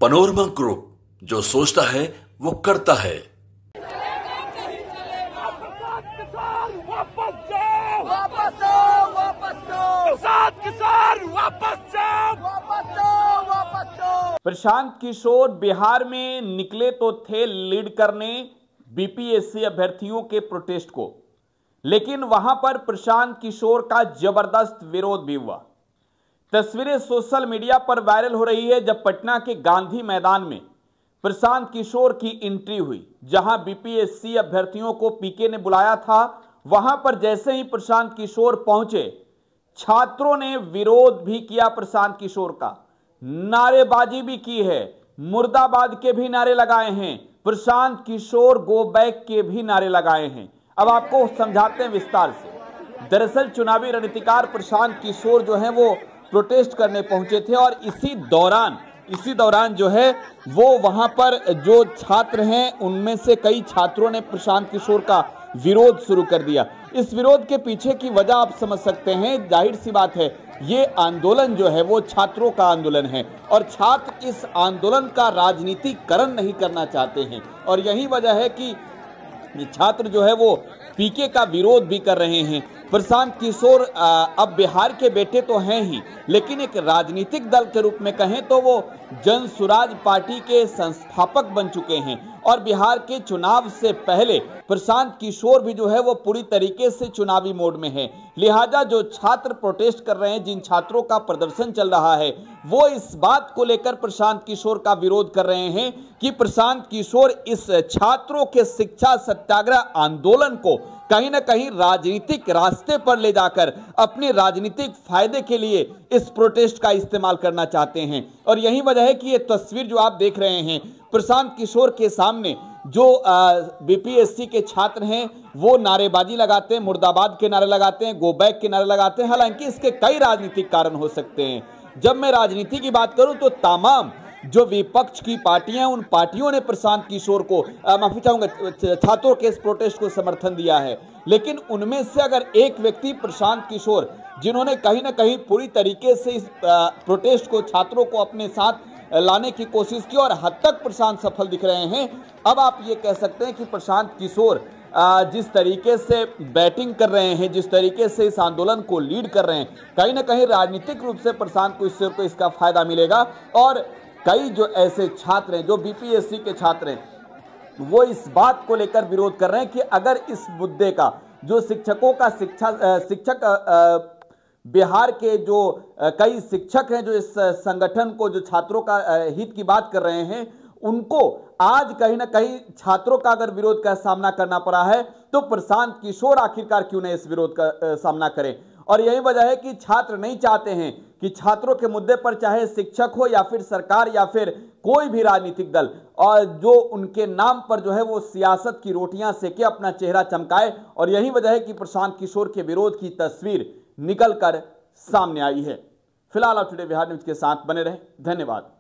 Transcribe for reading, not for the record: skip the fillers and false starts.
Panorama group, जो सोचता है वो करता है। प्रशांत किशोर बिहार में निकले तो थे लीड करने बीपीएससी अभ्यर्थियों के प्रोटेस्ट को, लेकिन वहां पर प्रशांत किशोर का जबरदस्त विरोध भी हुआ। तस्वीरें सोशल मीडिया पर वायरल हो रही है जब पटना के गांधी मैदान में प्रशांत किशोर की एंट्री हुई, जहां बीपीएससी अभ्यर्थियों को पीके ने बुलाया था। वहां पर जैसे ही प्रशांत किशोर पहुंचे, छात्रों ने विरोध भी किया प्रशांत किशोर का, नारेबाजी भी की है, मुर्दाबाद के भी नारे लगाए हैं, प्रशांत किशोर गो बैक के भी नारे लगाए हैं। अब आपको समझाते हैं विस्तार से। दरअसल चुनावी रणनीतिकार प्रशांत किशोर जो है वो प्रोटेस्ट करने पहुंचे थे और इसी दौरान जो है वो वहां पर जो छात्र हैं उनमें से कई छात्रों ने प्रशांत किशोर का विरोध शुरू कर दिया। इस विरोध के पीछे की वजह आप समझ सकते हैं, जाहिर सी बात है, ये आंदोलन जो है वो छात्रों का आंदोलन है और छात्र इस आंदोलन का राजनीतिकरण नहीं करना चाहते हैं। और यही वजह है कि छात्र जो है वो पीके का विरोध भी कर रहे हैं। प्रशांत किशोर अब बिहार के बेटे तो हैं ही, लेकिन एक राजनीतिक दल के रूप में कहें तो वो जन सुराज पार्टी के संस्थापक बन चुके हैं और बिहार के चुनाव से पहले प्रशांत किशोर भी जो है वो पूरी तरीके से चुनावी मोड में है। लिहाजा जो छात्र प्रोटेस्ट कर रहे हैं, जिन छात्रों का प्रदर्शन चल रहा है, वो इस बात को लेकर प्रशांत किशोर का विरोध कर रहे हैं कि प्रशांत किशोर इस छात्रों के शिक्षा सत्याग्रह आंदोलन को कहीं ना कहीं राजनीतिक रास्ते पर ले जाकर अपने राजनीतिक फायदे के लिए इस प्रोटेस्ट का इस्तेमाल करना चाहते हैं। और यही वजह है कि ये तस्वीर जो आप देख रहे हैं, प्रशांत किशोर के सामने जो बीपीएससी के छात्र हैं वो नारेबाजी लगाते हैं, मुर्दाबाद के नारे लगाते हैं, गो बैक के नारे लगाते हैं। हालांकि इसके कई राजनीतिक कारण हो सकते हैं। जब मैं राजनीति की बात करूं तो तमाम जो विपक्ष की पार्टियां, उन पार्टियों ने प्रशांत किशोर को माफी चाहूंगा, छात्रों के इस प्रोटेस्ट को समर्थन दिया है। लेकिन उनमें से अगर एक व्यक्ति प्रशांत किशोर, जिन्होंने कहीं ना कहीं पूरी तरीके से इस प्रोटेस्ट को, छात्रों को अपने साथ लाने की कोशिश की और हद तक प्रशांत सफल दिख रहे हैं। अब आप ये कह सकते हैं कि प्रशांत किशोर जिस तरीके से बैटिंग कर रहे हैं, जिस तरीके से इस आंदोलन को लीड कर रहे हैं, कहीं ना कहीं राजनीतिक रूप से प्रशांत किशोर को इसका फायदा मिलेगा। और कई जो ऐसे छात्र हैं, जो बीपीएससी के छात्र हैं, वो इस बात को लेकर विरोध कर रहे हैं कि अगर इस मुद्दे का जो शिक्षकों का शिक्षक बिहार के जो कई शिक्षक हैं जो इस संगठन को, जो छात्रों का हित की बात कर रहे हैं, उनको आज कहीं ना कहीं छात्रों का अगर विरोध का सामना करना पड़ा है तो प्रशांत किशोर आखिरकार क्यों नहीं इस विरोध का सामना करें। और यही वजह है कि छात्र नहीं चाहते हैं कि छात्रों के मुद्दे पर चाहे शिक्षक हो या फिर सरकार या फिर कोई भी राजनीतिक दल, और जो उनके नाम पर जो है वो सियासत की रोटियां सेके, अपना चेहरा चमकाए। और यही वजह है कि प्रशांत किशोर के विरोध की तस्वीर निकल कर सामने आई है। फिलहाल आप टुडे बिहार न्यूज के साथ बने रहें। धन्यवाद।